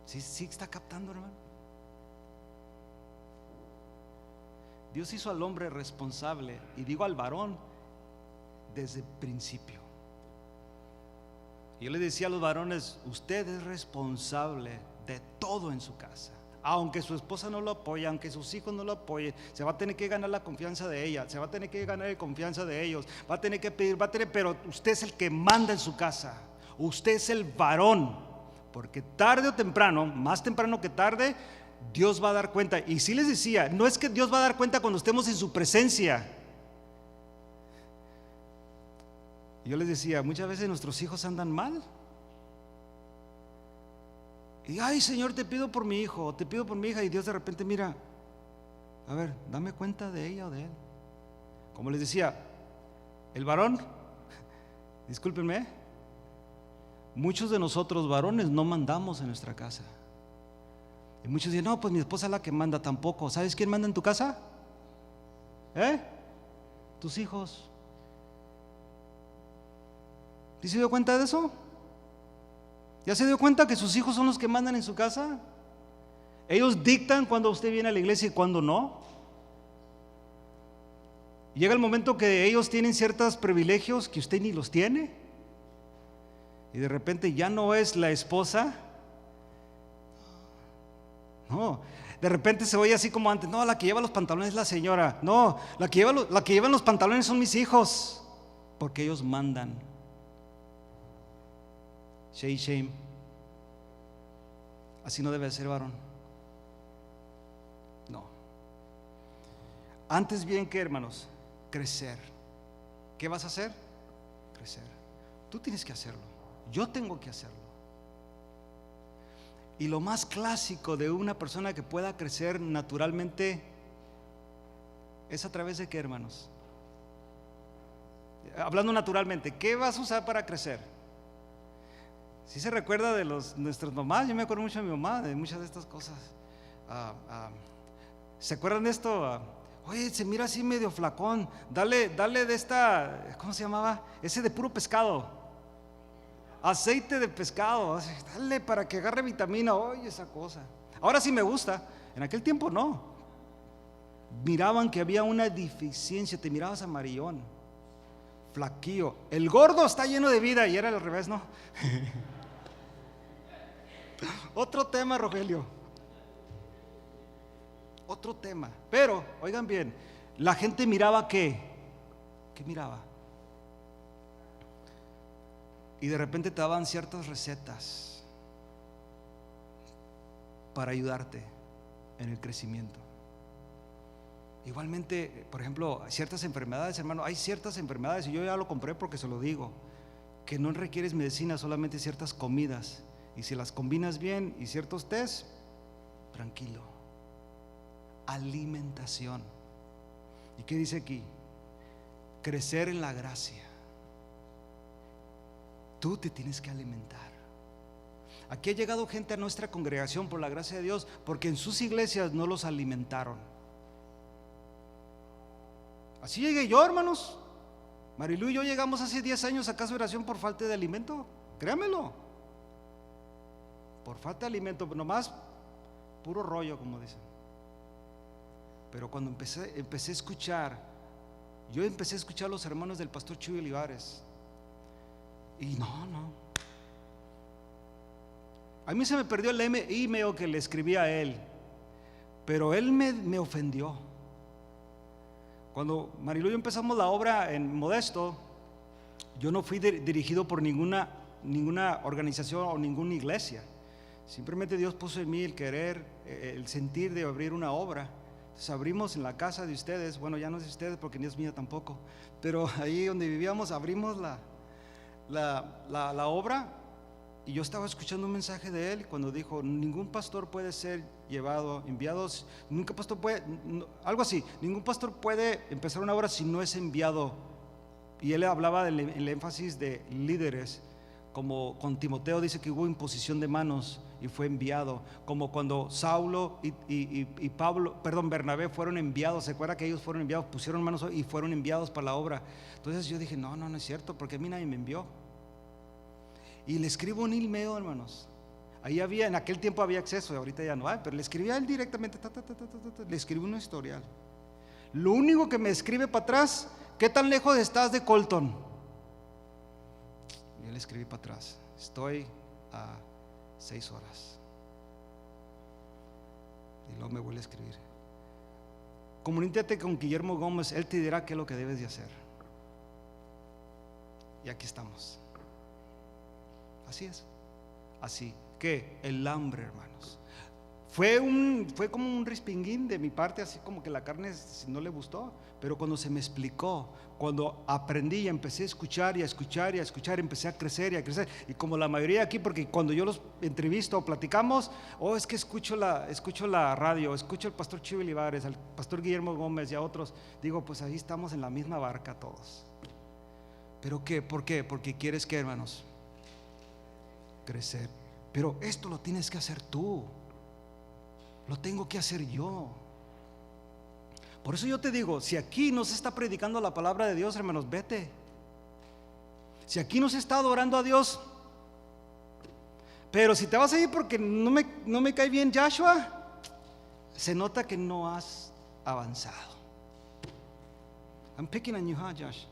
¿Sí está captando, hermano? Dios hizo al hombre responsable, y digo al varón, desde el principio. Yo le decía a los varones: usted es responsable de todo en su casa. Aunque su esposa no lo apoye, aunque sus hijos no lo apoyen, se va a tener que ganar la confianza de ella, se va a tener que ganar la confianza de ellos, va a tener que pedir, pero usted es el que manda en su casa. Usted es el varón, porque tarde o temprano, más temprano que tarde, Dios va a dar cuenta. Y sí les decía, no es que Dios va a dar cuenta cuando estemos en su presencia. Yo les decía, muchas veces nuestros hijos andan mal Y ay, Señor, te pido por mi hijo, te pido por mi hija, y Dios de repente mira, a ver, dame cuenta de ella o de él. Como les decía, el varón, discúlpenme, muchos de nosotros varones no mandamos en nuestra casa. Y muchos dicen, no, pues mi esposa es la que manda. Tampoco. ¿Sabes quién manda en tu casa? Tus hijos. ¿Sí se dio cuenta de eso? ¿Ya se dio cuenta que sus hijos son los que mandan en su casa? Ellos dictan cuando usted viene a la iglesia y cuando no. Llega el momento que ellos tienen ciertos privilegios que usted ni los tiene. Y de repente ya no es la esposa. No, de repente se oye así como antes. No, la que lleva los pantalones es la señora. No, la que lleva los pantalones son mis hijos, porque ellos mandan. Shame. Así no debe ser, varón. No. Antes bien que, hermanos, crecer. ¿Qué vas a hacer? Crecer. Tú tienes que hacerlo. Yo tengo que hacerlo. Y lo más clásico de una persona que pueda crecer naturalmente es a través de ¿qué, hermanos? Hablando naturalmente, ¿qué vas a usar para crecer? Si se recuerda de nuestras mamás, yo me acuerdo mucho de mi mamá, de muchas de estas cosas. ¿Se acuerdan de esto? Oye, se mira así medio flacón, dale de esta, ¿cómo se llamaba? Ese de puro pescado, aceite de pescado, dale para que agarre vitamina. Oye, esa cosa. Ahora sí me gusta, en aquel tiempo no. Miraban que había una deficiencia, te mirabas amarillón, flaquillo. El gordo está lleno de vida, y era al revés, ¿no? Otro tema, Rogelio. Otro tema. Pero, oigan bien, la gente miraba ¿qué miraba? Y de repente te daban ciertas recetas para ayudarte en el crecimiento. Igualmente, por ejemplo, ciertas enfermedades, hermano, hay ciertas enfermedades, y yo ya lo compré porque se lo digo, que no requieres medicina, solamente ciertas comidas. Y si las combinas bien y ciertos test, tranquilo. Alimentación. ¿Y qué dice aquí? Crecer en la gracia. Tú te tienes que alimentar. Aquí ha llegado gente a nuestra congregación por la gracia de Dios porque en sus iglesias no los alimentaron. Así llegué yo, hermanos. Marilu y yo llegamos hace 10 años a casa de oración por falta de alimento. Créamelo. Por falta de alimento, nomás puro rollo, como dicen. Pero cuando empecé a escuchar, yo empecé a escuchar a los hermanos del pastor Chuy Olivares. Y no. A mí se me perdió el email que le escribí a él, pero él me ofendió. Cuando Marilu y yo empezamos la obra en Modesto, yo no fui dirigido por ninguna organización o ninguna iglesia. Simplemente Dios puso en mí el querer, el sentir de abrir una obra. Entonces abrimos en la casa de ustedes, bueno, ya no es de ustedes porque ni es mía tampoco, pero ahí donde vivíamos abrimos la obra. Y yo estaba escuchando un mensaje de él cuando dijo: ningún pastor puede ser enviado, nunca pastor puede, algo así, ningún pastor puede empezar una obra si no es enviado. Y él hablaba del énfasis de líderes, como con Timoteo dice que hubo imposición de manos y fue enviado, como cuando Saulo y Bernabé fueron enviados. ¿Se acuerda que ellos fueron enviados? Pusieron manos y fueron enviados para la obra. Entonces yo dije, no es cierto, porque a mí nadie me envió. Y le escribo un email, hermanos. Ahí en aquel tiempo había acceso, ahorita ya no hay, pero le escribí a él directamente, le escribí un historial. Lo único que me escribe para atrás: ¿qué tan lejos estás de Colton? Y yo le escribí para atrás: estoy a 6 horas. Y luego me vuelve a escribir: comunícate con Guillermo Gómez, él te dirá qué es lo que debes de hacer. Y aquí estamos. Así es. Así que el hambre, hermanos. Fue como un respinguín de mi parte, así como que la carne no le gustó, pero cuando se me explicó, cuando aprendí y empecé a escuchar y a escuchar y a escuchar, empecé a crecer y a crecer, y como la mayoría aquí, porque cuando yo los entrevisto o platicamos, es que escucho la radio, escucho al pastor Chivo Olivares, al pastor Guillermo Gómez y a otros, digo, pues ahí estamos en la misma barca todos. ¿Pero qué? ¿Por qué? Porque quieres, ¿qué, hermanos? Crecer. Pero esto lo tienes que hacer tú. Lo tengo que hacer yo. Por eso yo te digo, si aquí no se está predicando la palabra de Dios, hermanos, vete. Si aquí no se está adorando a Dios, pero si te vas a ir porque no me cae bien Joshua, se nota que no has avanzado. I'm picking on you, huh, Josh?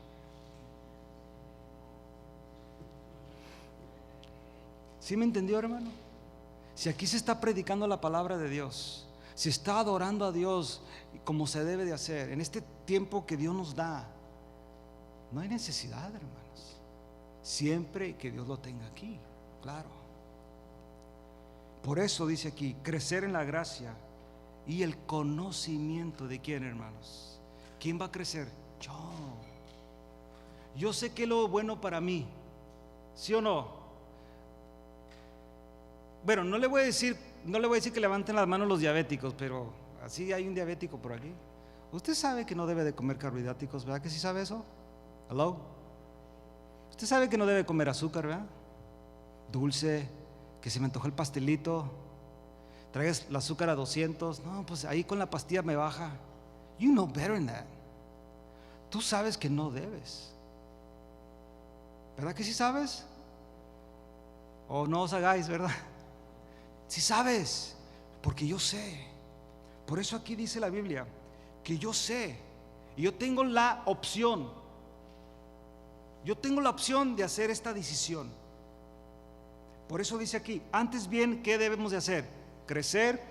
¿Sí me entendió, hermano? Si aquí se está predicando la palabra de Dios, se está adorando a Dios como se debe de hacer, en este tiempo que Dios nos da, no hay necesidad, hermanos, siempre que Dios lo tenga aquí, claro. Por eso dice aquí, crecer en la gracia y el conocimiento de quién, hermanos. ¿Quién va a crecer? Yo sé que lo bueno para mí, ¿sí o no? Bueno, no le voy a decir que levanten las manos los diabéticos, pero así hay un diabético por aquí. Usted sabe que no debe de comer carbohidratos, ¿verdad que sí sabe eso? ¿Hello? Usted sabe que no debe comer azúcar, ¿verdad? Dulce, que se me antojó el pastelito, traigas el azúcar a 200, no, pues ahí con la pastilla me baja. You know better than that. Tú sabes que no debes, ¿verdad que sí sabes? O no os hagáis, ¿verdad? Si sabes, porque yo sé. Por eso aquí dice la Biblia que yo sé y yo tengo la opción. Yo tengo la opción de hacer esta decisión. Por eso dice aquí, antes bien, ¿qué debemos de hacer? Crecer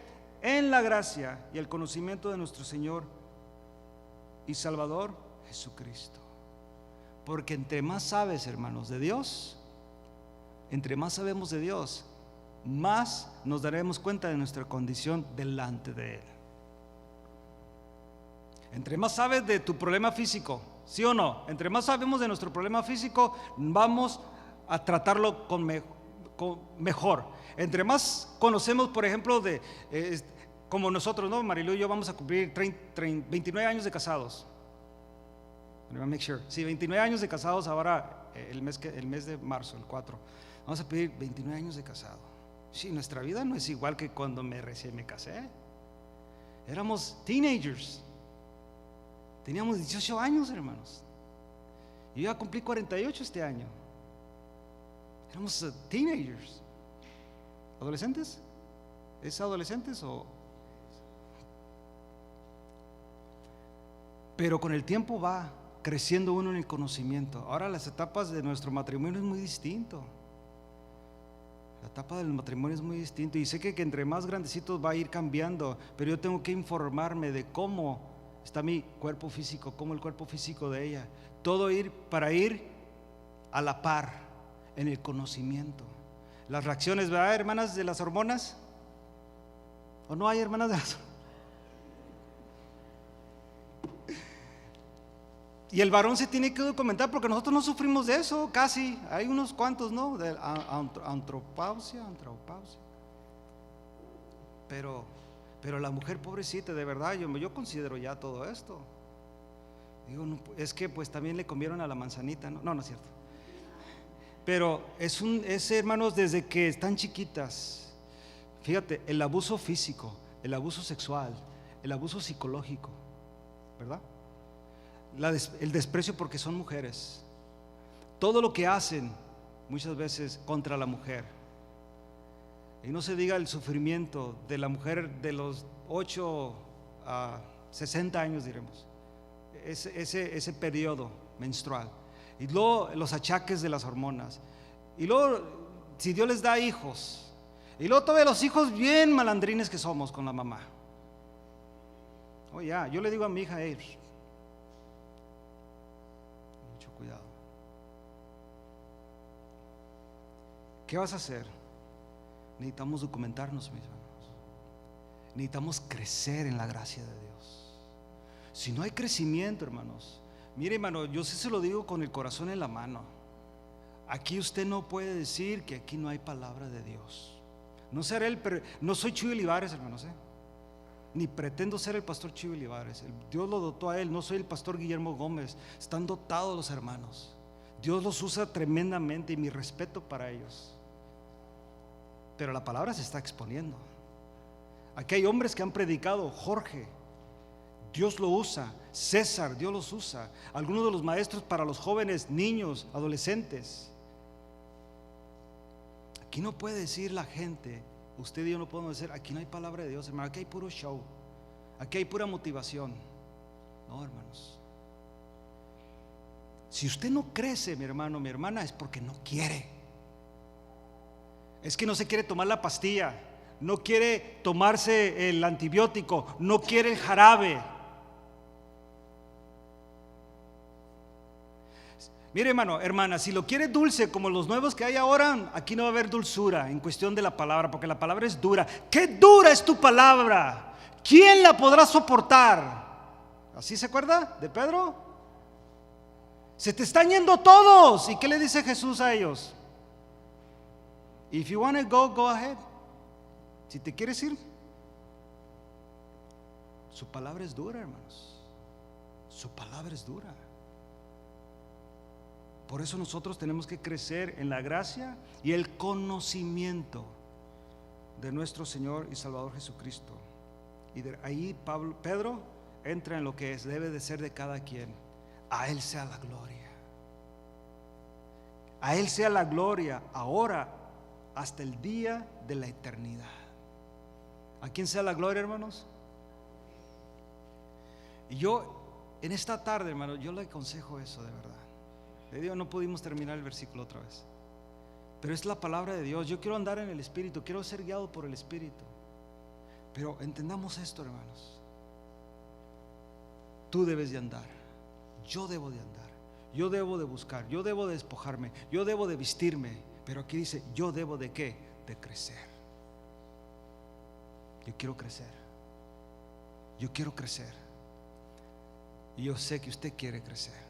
en la gracia y el conocimiento de nuestro Señor y Salvador Jesucristo. Porque entre más sabes, hermanos, de Dios, entre más sabemos de Dios, más nos daremos cuenta de nuestra condición delante de Él. Entre más sabes de tu problema físico, ¿sí o no? Entre más sabemos de nuestro problema físico, vamos a tratarlo con mejor. Entre más conocemos, por ejemplo, como nosotros, ¿no? Marilu y yo vamos a cumplir 29 años de casados. Make sure. Sí, 29 años de casados ahora, el mes de marzo, el 4. Vamos a pedir 29 años de casado. Sí, nuestra vida no es igual que cuando recién me casé. Éramos teenagers. Teníamos 18 años, hermanos. Yo ya cumplí 48 este año. Éramos teenagers. ¿Adolescentes? ¿Es adolescentes o? Pero con el tiempo va creciendo uno en el conocimiento. Ahora las etapas de nuestro matrimonio es muy distinto. La etapa del matrimonio es muy distinto y sé que entre más grandecitos va a ir cambiando, pero yo tengo que informarme de cómo está mi cuerpo físico, cómo el cuerpo físico de ella, todo para ir a la par en el conocimiento. Las reacciones, ¿verdad, hermanas de las hormonas? ¿O no hay hermanas de las hormonas? Y el varón se tiene que documentar porque nosotros no sufrimos de eso, casi. Hay unos cuantos, ¿no? De antropausia. Pero la mujer pobrecita, de verdad, yo considero ya todo esto. Digo, no, es que pues también le comieron a la manzanita, ¿no? No es cierto. Pero es hermanos, desde que están chiquitas. Fíjate, el abuso físico, el abuso sexual, el abuso psicológico, ¿verdad? El desprecio porque son mujeres, todo lo que hacen muchas veces contra la mujer, y no se diga el sufrimiento de la mujer de los 8 a 60 años, diremos, ese periodo menstrual, y luego los achaques de las hormonas, y luego si Dios les da hijos, y luego todavía los hijos bien malandrines que somos con la mamá. Yo le digo a mi hija, cuidado. ¿Qué vas a hacer? Necesitamos documentarnos, mis hermanos. necesitamos crecer en la gracia de Dios. Si no hay crecimiento, hermanos, mire, hermano, yo sí se lo digo con el corazón en la mano. Aquí usted no puede decir que aquí no hay palabra de Dios. No soy Chuy Olivares, hermanos, ni pretendo ser el pastor Chuy Olivares. Dios lo dotó a él. No soy el pastor Guillermo Gómez. Están dotados los hermanos. Dios los usa tremendamente y mi respeto para ellos. Pero la palabra se está exponiendo. Aquí hay hombres que han predicado. Jorge, Dios lo usa. César, Dios los usa. Algunos de los maestros para los jóvenes, niños, adolescentes. Aquí no puede decir la gente, usted y yo no podemos decir, aquí no hay palabra de Dios, hermano, aquí hay puro show, aquí hay pura motivación. No, hermanos. Si usted no crece, mi hermano, mi hermana, es porque no quiere. Es que no se quiere tomar la pastilla, no quiere tomarse el antibiótico, no quiere el jarabe. Mire, hermano, hermana, si lo quiere dulce como los nuevos que hay ahora, aquí no va a haber dulzura en cuestión de la palabra, porque la palabra es dura. ¡Qué dura es tu palabra! ¿Quién la podrá soportar? ¿Así se acuerda de Pedro? Se te están yendo todos. ¿Y qué le dice Jesús a ellos? If you want to go, go ahead. Si te quieres ir. Su palabra es dura, hermanos. Su palabra es dura. Por eso nosotros tenemos que crecer en la gracia y el conocimiento de nuestro Señor y Salvador Jesucristo. Y de ahí Pedro entra en lo que debe de ser de cada quien. A Él sea la gloria. A Él sea la gloria ahora hasta el día de la eternidad. ¿A quién sea la gloria, hermanos? Y yo en esta tarde, hermano, yo le aconsejo eso de verdad. Le digo, no pudimos terminar el versículo otra vez, pero es la palabra de Dios. Yo quiero andar en el Espíritu, quiero ser guiado por el Espíritu. Pero entendamos esto, hermanos. Tú debes de andar, yo debo de andar, yo debo de buscar, yo debo de despojarme, yo debo de vestirme. Pero aquí dice, yo debo de ¿qué? De crecer. Yo quiero crecer. Yo quiero crecer. Y yo sé que usted quiere crecer.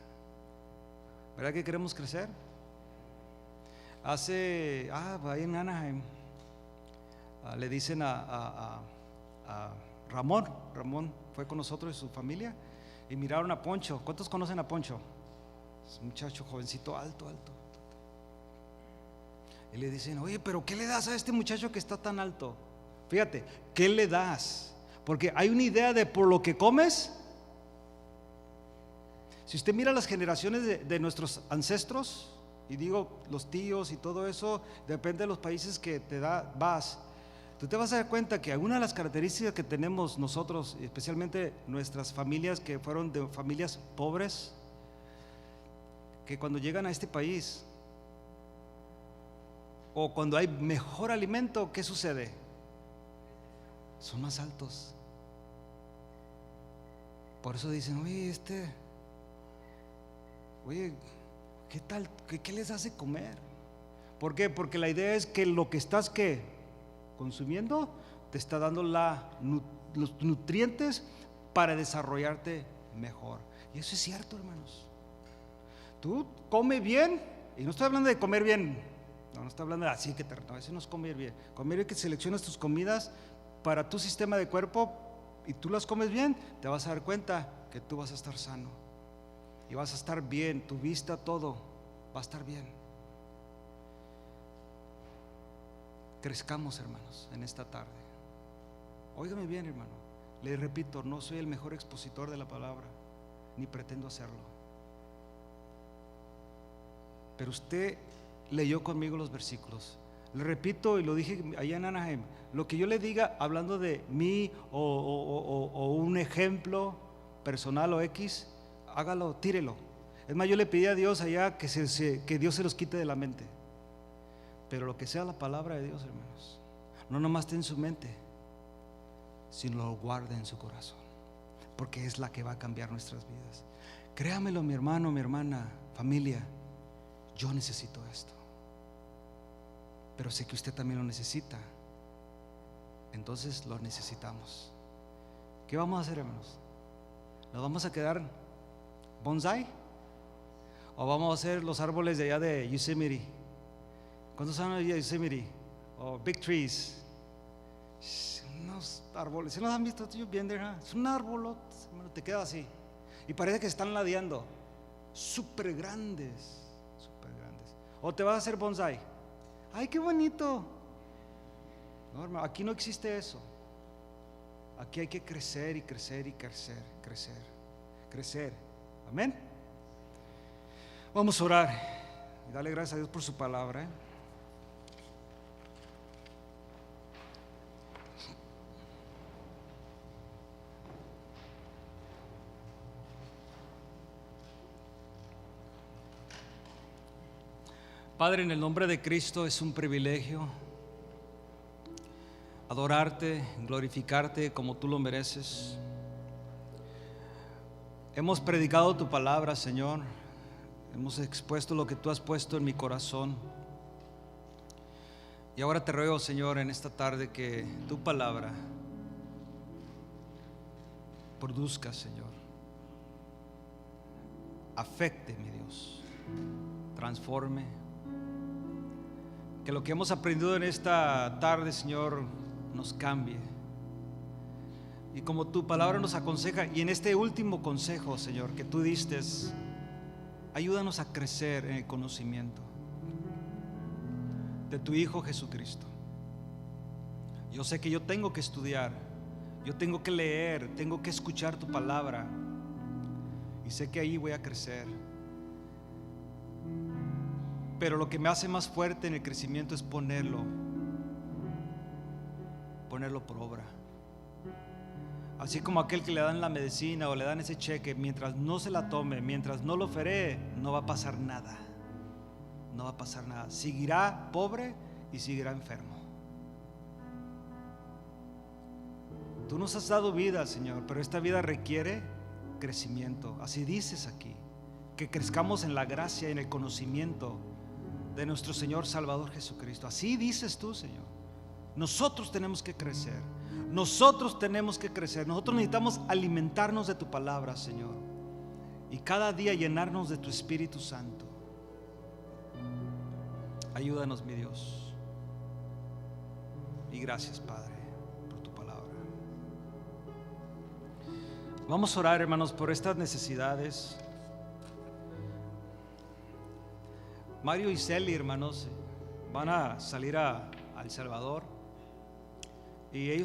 ¿Verdad que queremos crecer? Ahí en Anaheim le dicen a Ramón fue con nosotros y su familia y miraron a Poncho. ¿Cuántos conocen a Poncho? Es un muchacho jovencito, alto. Y le dicen, oye, pero ¿qué le das a este muchacho que está tan alto? Fíjate, ¿qué le das? Porque hay una idea de por lo que comes. Si usted mira las generaciones de nuestros ancestros, y digo los tíos y todo eso, depende de los países que vas, tú te vas a dar cuenta que algunas de las características que tenemos nosotros, especialmente nuestras familias que fueron de familias pobres, que cuando llegan a este país o cuando hay mejor alimento, ¿qué sucede? Son más altos. Por eso dicen, oye, ¿qué tal? ¿Qué les hace comer? ¿Por qué? Porque la idea es que lo que estás consumiendo te está dando los nutrientes para desarrollarte mejor. Y eso es cierto, hermanos. Tú come bien, y no estoy hablando de comer bien, no estoy hablando de así eso no es comer bien. Comer bien que seleccionas tus comidas para tu sistema de cuerpo y tú las comes bien, te vas a dar cuenta que tú vas a estar sano. Y vas a estar bien, tu vista, todo va a estar bien. Crezcamos, hermanos, en esta tarde. Óigame bien, hermano. Le repito, no soy el mejor expositor de la palabra, ni pretendo hacerlo. Pero usted leyó conmigo los versículos. Le repito y lo dije allá en Anaheim. Lo que yo le diga hablando de mí o un ejemplo personal o X, hágalo, tírelo. Es más, yo le pedí a Dios allá que Dios se los quite de la mente. Pero lo que sea la palabra de Dios, hermanos, no nomás esté en su mente, sino lo guarde en su corazón, porque es la que va a cambiar nuestras vidas. Créamelo, mi hermano, mi hermana, familia, yo necesito esto, pero sé que usted también lo necesita. entonces lo necesitamos. ¿Qué vamos a hacer, hermanos? ¿Nos vamos a quedar bonsai? ¿O vamos a hacer los árboles de allá de Yosemite? ¿Cuántos saben allá de Yosemite? O Big Trees. Unos árboles, ¿se los han visto? Es un árbol, te queda así y parece que están ladeando, súper grandes. O te vas a hacer bonsai. Ay, qué bonito. No, hermano, aquí no existe eso. Aquí hay que crecer y crecer y crecer. Amén. Vamos a orar y darle gracias a Dios por su palabra. Padre, en el nombre de Cristo, es un privilegio adorarte, glorificarte como tú lo mereces. Hemos predicado tu palabra, Señor. Hemos expuesto lo que tú has puesto en mi corazón. Y ahora te ruego, Señor, en esta tarde que tu palabra produzca, Señor, afecte, mi Dios, transforme. Que lo que hemos aprendido en esta tarde, Señor, nos cambie. Y como tu palabra nos aconseja, y en este último consejo, Señor, que tú diste, ayúdanos a crecer en el conocimiento de tu Hijo Jesucristo. Yo sé que yo tengo que estudiar, yo tengo que leer, tengo que escuchar tu palabra, y sé que ahí voy a crecer. Pero lo que me hace más fuerte en el crecimiento es ponerlo por obra. Así como aquel que le dan la medicina o le dan ese cheque, mientras no se la tome, mientras no lo feree, no va a pasar nada. No va a pasar nada. Seguirá pobre y seguirá enfermo. Tú nos has dado vida, Señor, pero esta vida requiere crecimiento. Así dices aquí, que crezcamos en la gracia y en el conocimiento de nuestro Señor Salvador Jesucristo. Así dices tú, Señor. Nosotros tenemos que crecer. Nosotros necesitamos alimentarnos de tu palabra, Señor, y cada día llenarnos de tu Espíritu Santo. Ayúdanos, mi Dios. Y gracias, Padre, por tu palabra. Vamos a orar, hermanos, por estas necesidades. Mario y Celi, hermanos, van a salir a El Salvador, y ellos